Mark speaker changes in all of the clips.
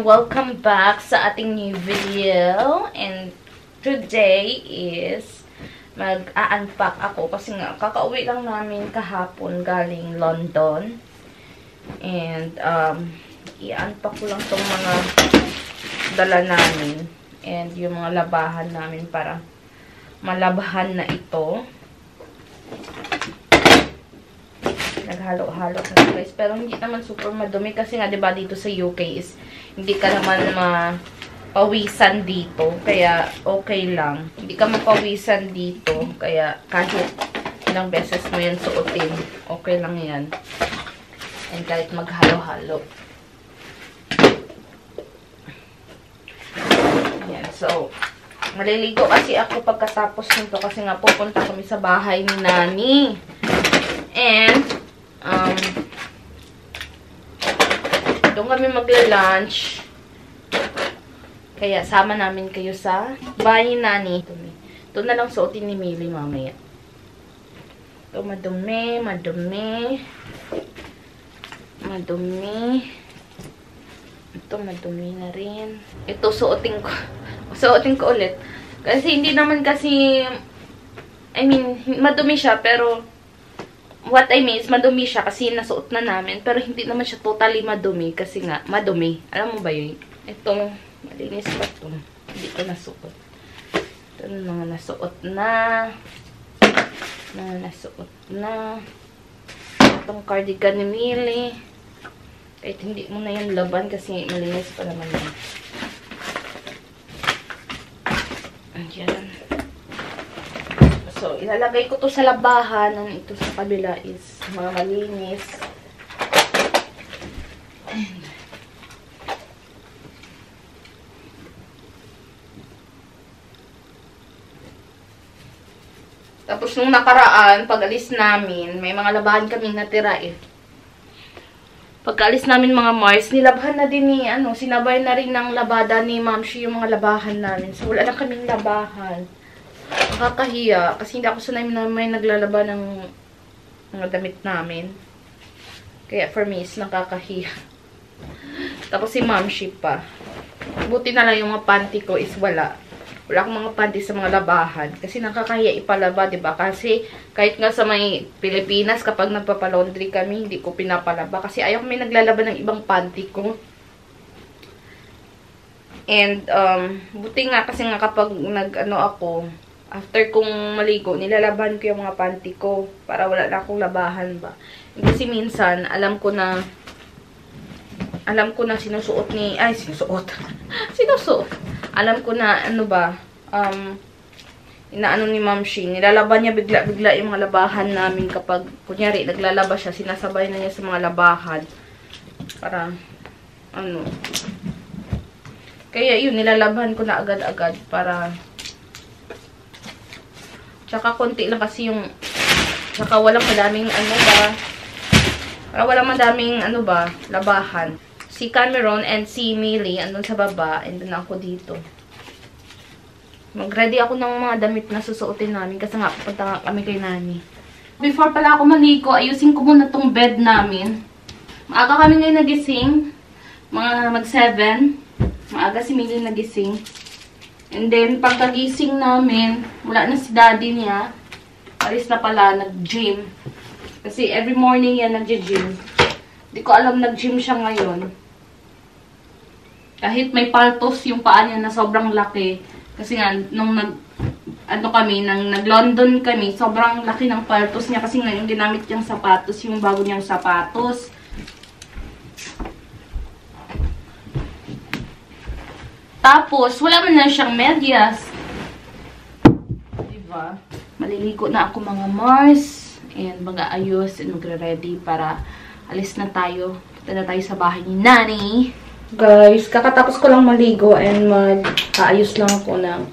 Speaker 1: welcome back sa ating new video. And today is mag-a-unpack ako kasi nga kakauwi lang namin kahapon galing London. And i-unpack ko lang tong mga dala namin and yung mga labahan namin para malabahan na ito. Naghalo-halo na guys. Pero hindi naman super madumi kasi nga 'di ba dito sa UK is hindi ka naman mapawisan dito. Kaya okay lang. Hindi ka mapawisan dito. Kaya kahit ilang beses mo yan suotin, okay lang yan. And kahit maghalo-halo. Yan. So, maliligo kasi ako pagkatapos nito kasi nga pupunta kami sa bahay ni Nani. And doon kami magla-lunch. Kaya sama namin kayo sa bahay ni Nani. Ito na lang suotin ni Millie mamaya. Ito madumi, madumi. Madumi. Ito madumi na rin. Ito suotin ko. Suotin ko ulit. Kasi hindi naman kasi madumi siya pero what I mean is, madumi siya kasi nasuot na namin. Pero hindi naman siya totally madumi kasi nga, madumi. Alam mo ba yun? Ito, malinis pa ito. Hindi ko nasuot. Ito na mga nasuot na. Mga nasuot na. Itong cardigan ni Millie. Kahit hindi mo na yung laban kasi malinis pa naman yan. Ayan. So, ilalagay ko to sa labahan. Ang ito sa kabila is mga malinis. And, tapos nung nakaraan, pag-alis namin, may mga labahan kaming natira eh. Pagka-alis namin mga Mars, nilabhan na din ni, sinabay na rin ng labada ni Ma'am Shi yung mga labahan namin. So, wala na kaming labahan. Nakakahiya kasi hindi ako sanay na may naglalaba ng mga damit namin. Kaya for me is nakakahiya. Tapos si Ma'am Shi pa. Buti na lang yung mga panty ko is wala. Wala akong mga panty sa mga labahan. Kasi nakakahiya ipalaba, diba? Kasi kahit nga sa may Pilipinas, kapag nagpapalaundry kami, hindi ko pinapalaba. Kasi ayaw may naglalaba ng ibang panty ko. And, buti nga kasi nga kapag ako, after kong maligo, nilalaban ko yung mga panty ko para wala na akong labahan ba. Kasi minsan, alam ko na sinusuot ni, sinusuot. Alam ko na, inaano ni Ma'am Shi, nilalaban niya bigla-bigla yung mga labahan namin kapag, kunyari, naglalaba siya, sinasabay na niya sa mga labahan. Para, kaya yun, nilalaban ko na agad-agad para, tsaka konti lang kasi yung, tsaka walang madaming, para walang madaming, labahan. Si Cameron and si Millie, andun sa baba, and doon ako dito. Mag-ready ako ng mga damit na susuotin namin, kasi nga, pupunta nga kami kay Nani. Before pala ako maligo, ayusin ko muna tong bed namin. Maaga kami ngayon nagising, mga mag-7. Maaga si Millie nagising. And then, pagkagising namin, wala na si daddy niya. Alis na pala, nag-gym. Kasi every morning yan nag-gym. Hindi ko alam nag-gym siya ngayon. Kahit may paltos yung paa niya na sobrang laki. Kasi nga, nung nag-London kami, sobrang laki ng paltos niya. Kasi nga, yung ginamit niyang sapatos, yung bago niyang sapatos. Tapos, wala man na siyang medyas. Diba? Maliligo na ako mga Mars. And mag-aayos and magre-ready para alis na tayo. Punta na tayo sa bahay ni Nani. Guys, kakatapos ko lang maligo and mag-aayos lang ako ng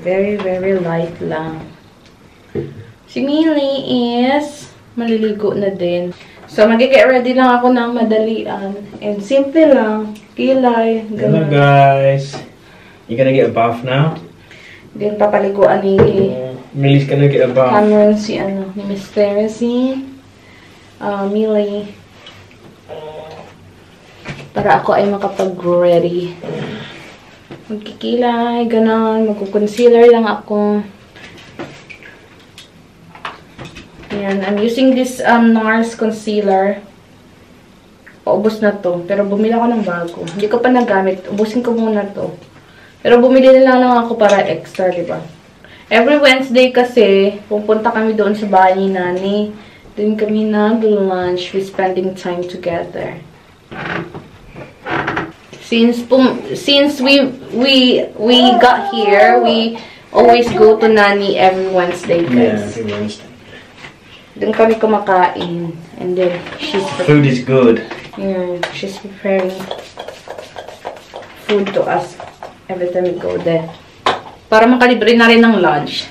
Speaker 1: very, very light lang. Si Millie is maliligo na din. So, mag-get ready lang ako ng madalian. And simple lang. Kilay.
Speaker 2: Hello guys. You gonna get a bath now?
Speaker 1: Then, papaliguan ni
Speaker 2: Millie's gonna get a bath.
Speaker 1: Cameron ni Miss Teresi. Millie. Para ako ay makapag-ready. Magkikilay, ganon. Magkukoncealer lang ako. Ayan, I'm using this NARS concealer. Paubos na to. Pero bumili ako ng bago. Hindi ko pa nagamit. Ubusin ko muna to. Pero bumili na lang ako para extra, diba? Every Wednesday kasi, pupunta kami doon sa bahay ni Nani. Doon kami nag-lunch. We spending time together. Since we got here, we always go to Nani every Wednesday, guys.
Speaker 2: Yeah, every Wednesday.
Speaker 1: Doon kami kumakain. And then,
Speaker 2: food is good.
Speaker 1: Yeah, she's preparing food to us every time we go there. Para makalibre na rin ng lunch.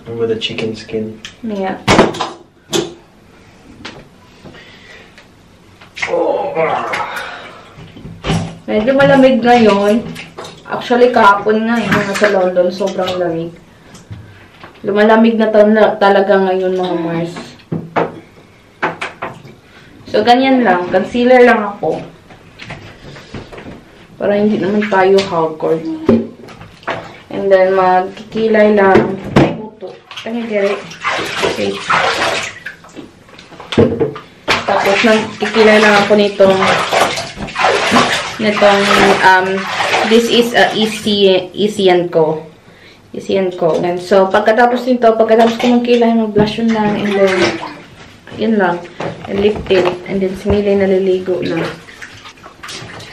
Speaker 2: With the chicken skin.
Speaker 1: Yeah.
Speaker 2: Oh.
Speaker 1: Medyo malamig ngayon. Actually, kahapon nga nasa London, sobrang lamig. Lumalamig na talaga ngayon, mga Mars. So, ganyan lang. Concealer lang ako. Para hindi naman tayo haggard. And then, magkikilay lang. Ay, buto. Okay. Tapos, nagkikilay lang ako nitong this is Easy & Co. And so, pagkatapos ko magkilay, mag-blush yun lang, and then, yun lang, and lip tint, and then simili naliligo na.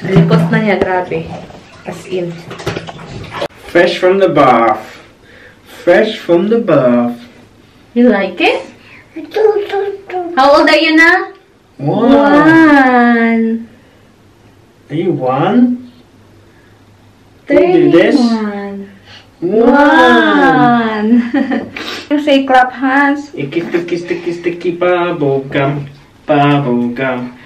Speaker 1: Nalikot na niya, grabe. As in.
Speaker 2: Fresh from the bath. Fresh from the bath.
Speaker 1: You like it? How old are you na?
Speaker 2: 1. Are you 1? Can you do this?
Speaker 1: 1. You say clap hands.
Speaker 2: Sticky bubble gum. Bubble gum.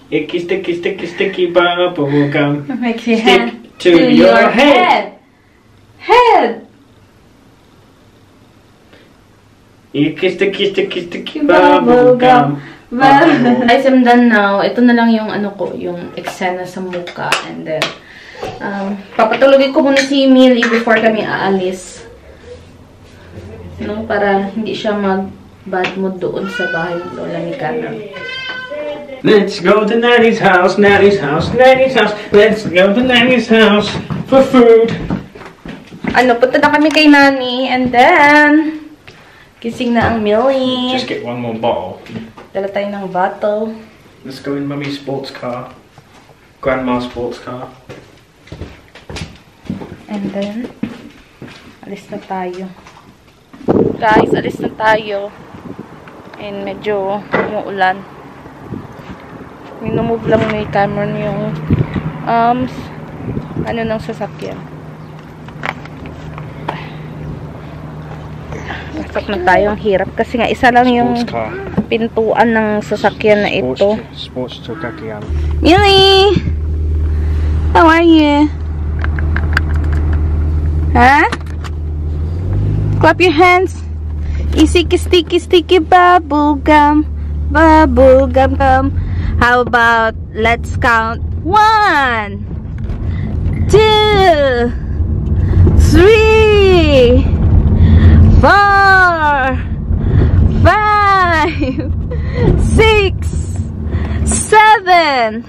Speaker 2: Sticky bubble gum.
Speaker 1: Make your
Speaker 2: Stick
Speaker 1: hand
Speaker 2: to your head.
Speaker 1: Head.
Speaker 2: Sticky bubble gum.
Speaker 1: Guys, I'm done now. Ito na lang yung yung eksena sa mukha. And then, papatulogin ko muna si Millie before kami aalis. No, para hindi siya mag-bad mood doon sa bahay ng lola ni Kana.
Speaker 2: Let's go to Nanny's house, Nanny's house, Nanny's house. Let's go to Nanny's house for food.
Speaker 1: Punta na kami kay Nani. And then, gising na ang Millie.
Speaker 2: Just get one more bottle.
Speaker 1: Dala tayo ng bottle.
Speaker 2: Let's go in Mummy's sports car. Grandma's sports car.
Speaker 1: And then, alis na tayo. Guys, alis na tayo. And medyo umuulan. Minumove lang ni Cameron yung ng sasakyan. Pasok na tayo. Ang hirap kasi nga isa lang yung pintuan ng sasakyan na ito.
Speaker 2: Sports sasakyan.
Speaker 1: Millie! How are you? Huh? Clap your hands. Sticky bubble gum. Bubble gum. How about let's count 1, 2, 3, 4, 5, 6, 7,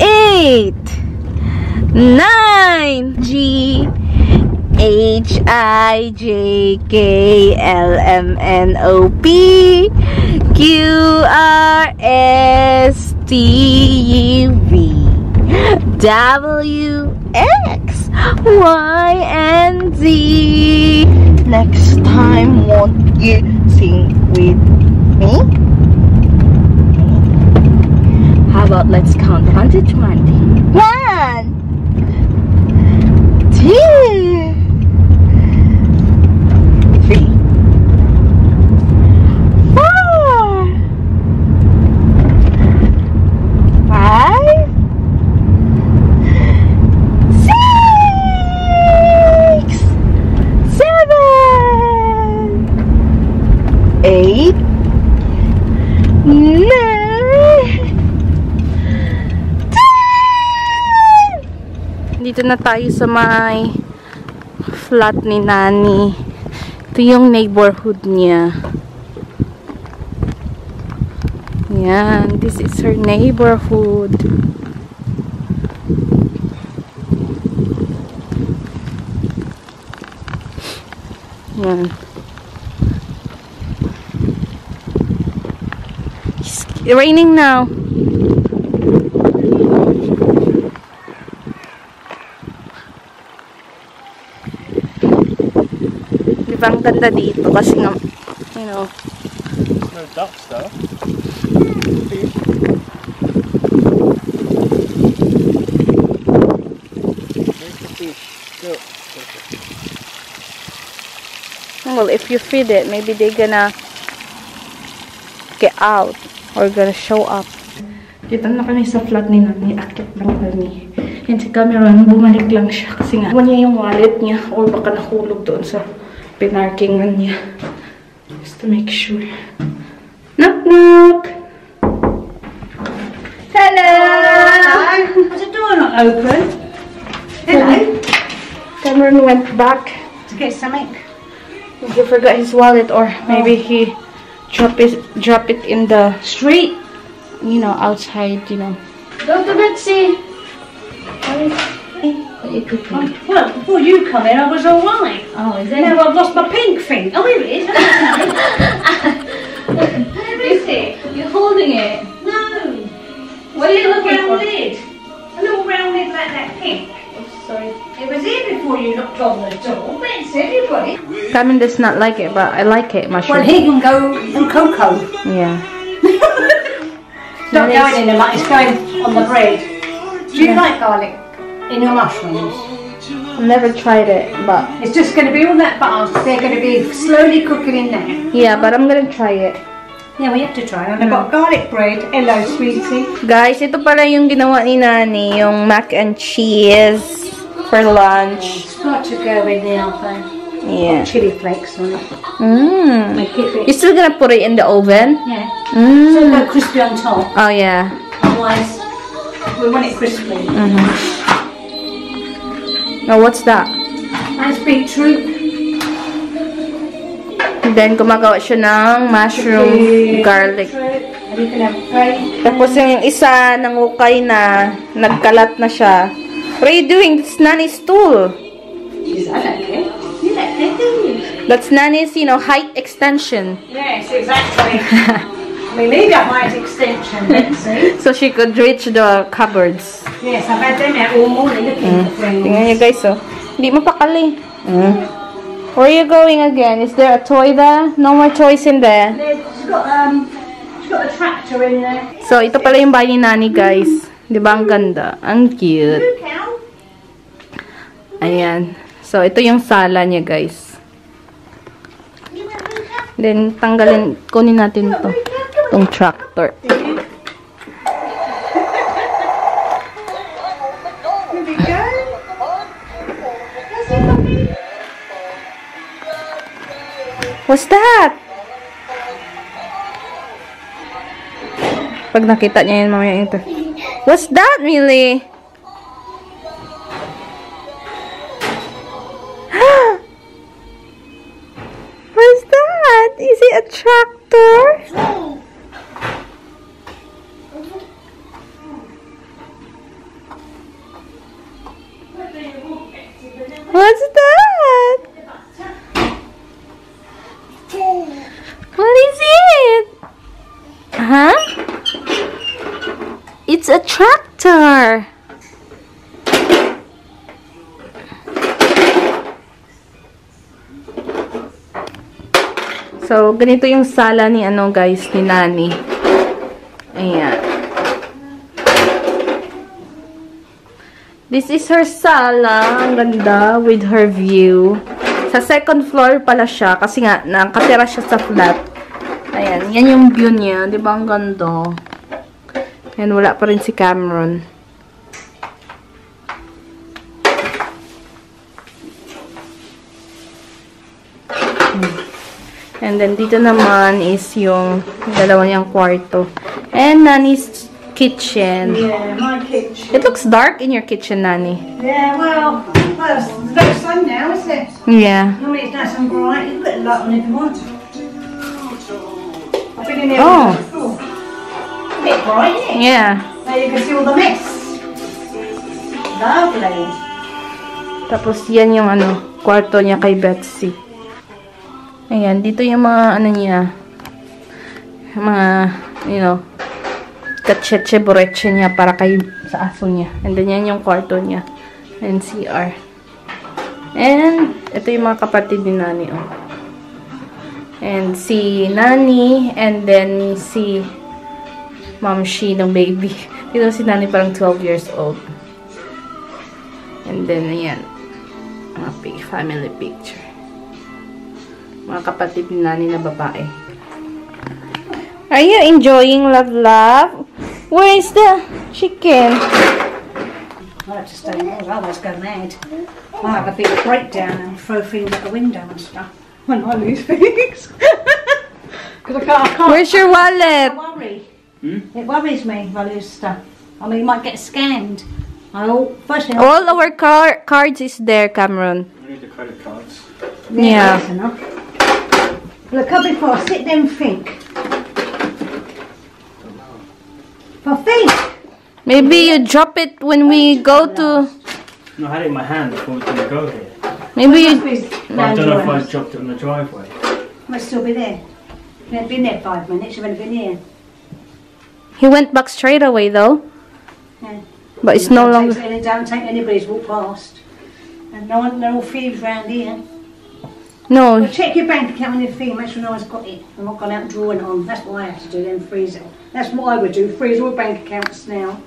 Speaker 1: 8, 9, G, H, I, J, K, L, M, N, O, P, Q, R, S, T, U, V, W, X, Y, and Z. Next time, won't you sing with me? How about let's count 1 to 20. 1, 2, 3, 4, 5, 6, 7, 8, 9, Dito na tayo sa may flat ni Nani. Ito yung neighborhood niya. Yan. This is her neighborhood. Yan. It's raining now. Diba ang ganda dito kasi nga, you know.
Speaker 2: No ducks though.
Speaker 1: Well, if you feed it, maybe they're gonna get out or gonna show up. Dito na kami sa flat ni Nani. Akit lang kami. Yan si Cameron, bumalik lang siya kasi nga iwan niya yung wallet niya or baka nahulog doon sa pinarkingan niya. Just to make sure. Knock knock! Hello!
Speaker 3: Hi! Was the door not open? Hello?
Speaker 1: Cameron went back.
Speaker 3: To get something.
Speaker 1: He forgot his wallet or maybe he drop it in the
Speaker 3: Street?
Speaker 1: you know, outside, you know.
Speaker 3: Go to Betsy! Well, before you come in, I was alright.
Speaker 1: Oh, is
Speaker 3: Now I've lost my pink thing. Oh, here it is. Where is it?
Speaker 1: You're holding it.
Speaker 3: No.
Speaker 1: What are you looking for?
Speaker 3: round lid. A little round lid like that pink.
Speaker 1: Oh, sorry.
Speaker 3: It was here before you knocked on the door. Betsy, you got it.
Speaker 1: Cameron does not like it, but I like it,
Speaker 3: Well,
Speaker 1: mushroom.
Speaker 3: he can go and cocoa.
Speaker 1: Yeah.
Speaker 3: It's not going in the much, it's going on the bread. Do you like garlic in your mushrooms?
Speaker 1: I've never tried it, but
Speaker 3: It's just going to be all that butter. They're going to be slowly cooking in there.
Speaker 1: yeah, but I'm gonna try it.
Speaker 3: Yeah, we have to try. And I've got garlic bread. Hello, sweetie.
Speaker 1: Guys, ito pala yung ginawa ni Nani, yung mac and cheese for lunch.
Speaker 3: It's got to go in the oven.
Speaker 1: Yeah.
Speaker 3: Chili flakes on it.
Speaker 1: Mmm.
Speaker 3: Make it
Speaker 1: You're
Speaker 3: big.
Speaker 1: still gonna put it in the oven?
Speaker 3: Yeah. So it'll
Speaker 1: Mmm.
Speaker 3: go crispy on top.
Speaker 1: Oh yeah.
Speaker 3: Otherwise, we want it crispy.
Speaker 1: Oh, what's that?
Speaker 3: That's beetroot.
Speaker 1: Then, gumagawa siya ng mushroom garlic.
Speaker 3: Beetroot. And you can have bread.
Speaker 1: Tapos yung isa, nangukay na, nagkalat na siya. What are you doing? That's Nani's stool.
Speaker 3: Jeez, I don't care. You don't care, do you?
Speaker 1: That's Nani's, you know, height extension.
Speaker 3: Yes, exactly. We need a height extension, Betsy.
Speaker 1: So she could reach the cupboards.
Speaker 3: Yes, I've had them out all morning looking for things.
Speaker 1: Tingnan niyo guys, oh. Hindi mapakali. Where are you going again? Is there a toy there? No more toys in there.
Speaker 3: She's got a tractor in there.
Speaker 1: So, ito pala yung bahay ni Nani, guys. Di ba ang ganda? Ang cute.
Speaker 3: Look out.
Speaker 1: Ayan. So, ito yung sala niya, guys. Then, kunin natin to. Itong tractor. What's that? Pag nakita niya yun, mamaya ito. What's that, Millie? What's that? Is it a tractor? What's that? What is it? Huh? It's a tractor. So, ganito yung sala ni guys, ni Nani. Ayan. This is her sala. Ang ganda with her view. Sa second floor pala siya kasi nga nakatira siya sa flat. Ayan, yan yung view niya. 'Di ba ang ganda? Ayan, wala pa rin si Cameron. And then dito naman is yung dalawa niyang kwarto. And Nani's kitchen.
Speaker 3: Yeah, my kitchen.
Speaker 1: It looks dark in your kitchen, Nani.
Speaker 3: Yeah, well, there's no sun now, is it?
Speaker 1: Yeah.
Speaker 3: Normally it's nice and bright. You put a light on if you want. I've been in here
Speaker 1: Oh.
Speaker 3: before. A bit bright, isn't it?
Speaker 1: Yeah.
Speaker 3: Now you can see all the mess. Lovely.
Speaker 1: Tapos yan yung kwarto niya kay Betsy. Ayan, dito yung mga niya. Mga, katseche-boreche niya para kay sa aso niya. And then yan yung kwarto niya. And CR. And ito yung mga kapatid ni Nani, oh. And si Nani, and then si Ma'am Shi ng baby. Dito si Nani parang 12 years old. And then, ayan. Mga family picture. Mga kapatid ni Nani na babae. Are you enjoying Love? Where is the chicken?
Speaker 3: I have to stay there, otherwise go mad. I have a big breakdown and throw things out the window and stuff when I lose things. Because I can't.
Speaker 1: Where's your wallet?
Speaker 3: I worry. It worries me if I lose stuff. I mean, you might get scammed. First thing
Speaker 1: All our cards is there, Cameron.
Speaker 2: I need the credit cards.
Speaker 1: Yeah.
Speaker 3: That's enough. Look up before I sit there and think. I think.
Speaker 1: Maybe you drop it when we go to...
Speaker 2: No, I had it in my hand before we were going to go here.
Speaker 1: Maybe you...
Speaker 2: I don't know if I dropped it on the driveway.
Speaker 3: Might still be there. It ain't been there 5 minutes. You've only been here.
Speaker 1: He went back straight away, though.
Speaker 3: Yeah.
Speaker 1: But it's no longer...
Speaker 3: Don't take anybody's walk past. And no thieves round here.
Speaker 1: No.
Speaker 3: Well, check your bank account when you fee, make sure no one's got it. I'm not going out drawing it on. That's what I have to do, then freeze it. That's what I would do, freeze all bank accounts now.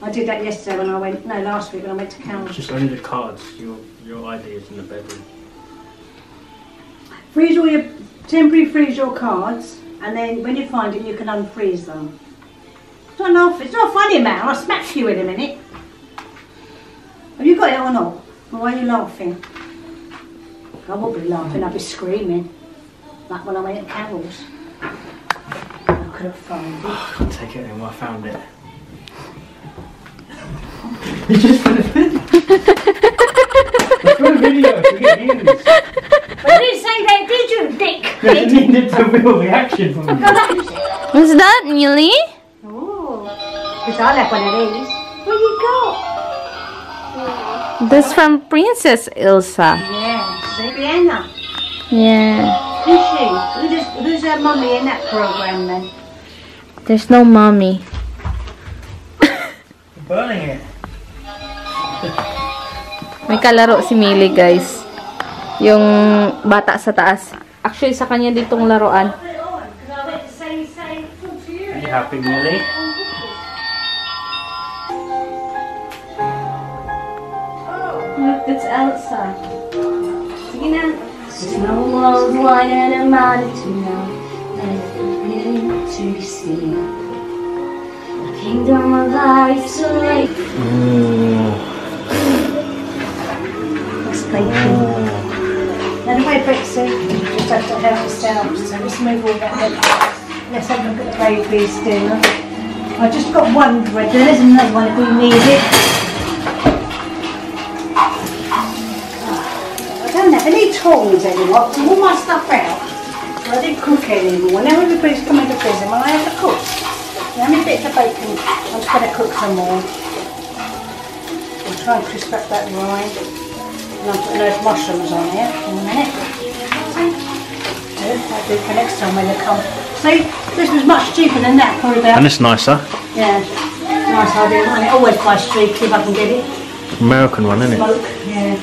Speaker 3: I did that yesterday when I went, no, last week when I went to Carol's.
Speaker 2: Just only the cards. Your ID is in the bedroom.
Speaker 3: Freeze all your, temporarily freeze your cards, and then when you find it, you can unfreeze them. Don't laugh, it's not funny, man. I'll smack you in a minute. Have you got it or not? Or why are you laughing? I won't be laughing, I'll be screaming. Like when I went to Carol's. I could have found it.
Speaker 2: I can't take it anymore. I found it. You just put it in. Let's put a video to get views.
Speaker 3: I didn't say that, did you, Dick?
Speaker 2: I needed a real reaction from you.
Speaker 1: What's that, Neely?
Speaker 3: Oh, because I like one of these. What you got?
Speaker 1: That's from Princess Elsa.
Speaker 3: Yeah, baby Anna.
Speaker 1: Yeah.
Speaker 3: Who's she? Who's her mummy in that program then?
Speaker 1: There's no mommy.
Speaker 2: Burning it.
Speaker 1: May kalaro si Millie, guys. Yung bata sa taas. Actually, sa kanya ditong laruan.
Speaker 2: Are you happy, Millie?
Speaker 1: Look, that's Elsa. Sige na. Snow walls wider than mine to know, and to see. The kingdom of isolation.
Speaker 3: That's bacon. Anyway, Betsy, just have to help yourself, so let's move all that. Let's have a look at the baby's dinner. I just got one bread, there isn't another one if we need it. I don't have any toys anymore, so all my stuff out. I didn't cook anymore. Now everybody's coming to visit, well, I have to cook. How many bits of bacon? I'm just going to cook some more. I'll try and crisp up that rind. And I'm putting those mushrooms on here in a minute. I'll do for next time when they come. See, this was much cheaper than that, probably about.
Speaker 2: And it's nicer.
Speaker 3: Yeah, nice idea. And I always buy streaky if I can get it.
Speaker 2: American one, isn't it?
Speaker 3: Smoke, yeah.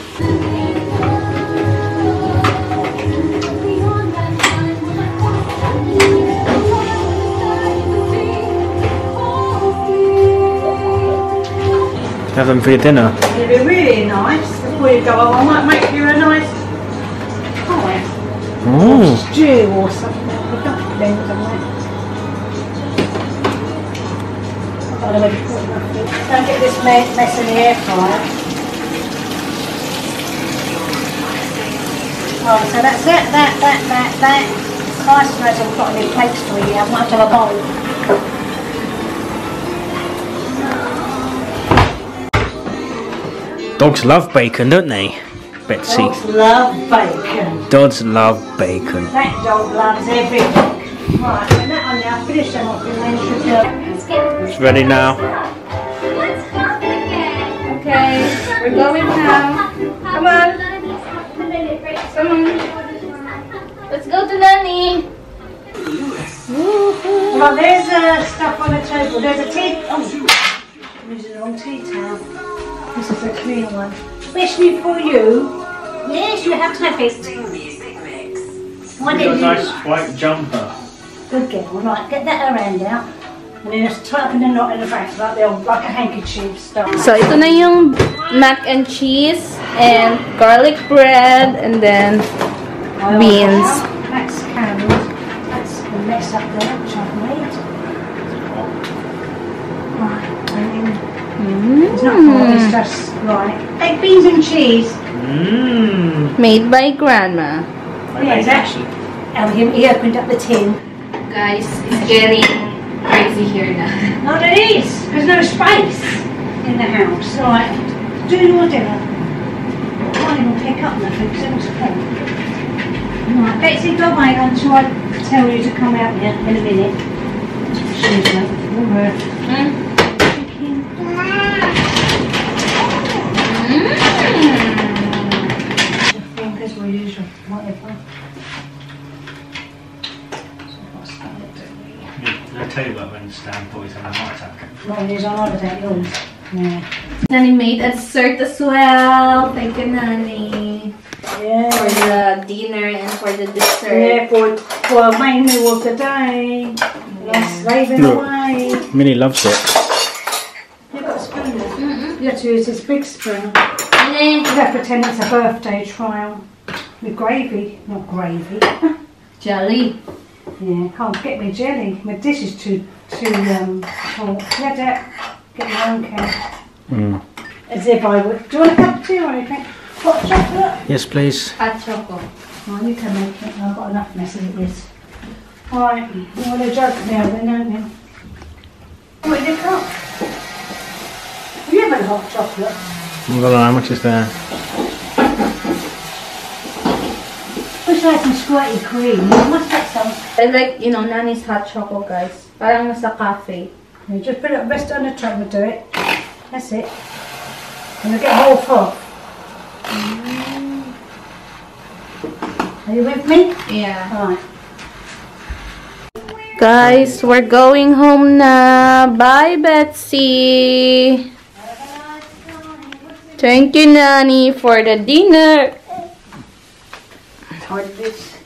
Speaker 2: Have them for your dinner.
Speaker 3: It'd be really nice before you go. I might make you a nice pie.
Speaker 2: Ooh.
Speaker 3: Stew or something. With dumplings and that. I don't know where to put nothing. Don't get this mess in the air fryer. Oh, so that's it. That. Christ knows I've got any plates for you. I might have a bowl.
Speaker 2: Dogs love bacon, don't they, Betsy?
Speaker 3: Dogs love bacon.
Speaker 2: Dogs love bacon.
Speaker 3: That dog loves everything. Right, put that on now. Finish them off and then she'll do.
Speaker 2: It's ready now.
Speaker 1: Okay, we're going now. Come on. Come on. Let's go to Nanny.
Speaker 3: Well, there's stuff on the table. There's a tea. Oh, I'm using the wrong tea towel. This is a clean one. Especially for you. Yes, you have to have it. Why
Speaker 2: You've got a
Speaker 3: didn't you?
Speaker 2: nice white jumper.
Speaker 3: Good girl. Right, get that around out. And then just tie up in a knot in the back like the old, like a handkerchief stuff.
Speaker 1: So, ito na yung mac and cheese and garlic bread and then beans.
Speaker 3: That's carrots. That's the mess up there, which I've made. Right, it's not hot, it's just right. Baked beans and cheese.
Speaker 2: Mmm.
Speaker 1: Made by Grandma.
Speaker 3: Yeah, exactly. And he opened up the tin.
Speaker 1: Guys, it's getting crazy here now.
Speaker 3: No, there is. There's no space in the house. Right, do your dinner. I can't even pick up nothing because it was cold. Right, Betsy, go wait until I tell you to come out here in a minute. Excuse me. Fingers will usual, whatever.
Speaker 2: I'll tell you about when Stan boys have a heart attack.
Speaker 3: Well, he's on holiday, yours. Yeah.
Speaker 1: Nanny made a dessert as well. Thank you, Nanny.
Speaker 3: Yeah.
Speaker 1: For the dinner and for the dessert.
Speaker 3: Yeah, for main meal today. Yes, raving
Speaker 2: Look.
Speaker 3: away.
Speaker 2: Minnie loves it.
Speaker 3: You've got a spoon there. You have to use this big spoon.
Speaker 1: Nanny.
Speaker 3: You have to pretend it's a birthday trial. With gravy. Not gravy.
Speaker 1: Jelly.
Speaker 3: Yeah, can't get me jelly. My dish is too short. Get it. Get your own can. As if I would. Do you want a cup of tea or anything? Hot chocolate?
Speaker 2: Yes, please.
Speaker 1: Hot chocolate.
Speaker 3: Oh, you can make it. I've got enough mess as it is. Alright, you want a joke now then, don't you? What in your cup? Have you ever had hot chocolate?
Speaker 2: I don't know how much is there.
Speaker 3: Wish I had some squirty cream. You must get some.
Speaker 1: I like, you know, Nanny's hot chocolate, guys. Parang nasa cafe.
Speaker 3: You just put it, rest it on the top and do it. That's it. And you'll get a whole froth. Are you with me?
Speaker 1: Yeah.
Speaker 3: Alright.
Speaker 1: Guys, we're going home na. Bye, Betsy. Thank you, Nanny, for the dinner.
Speaker 3: Hard this.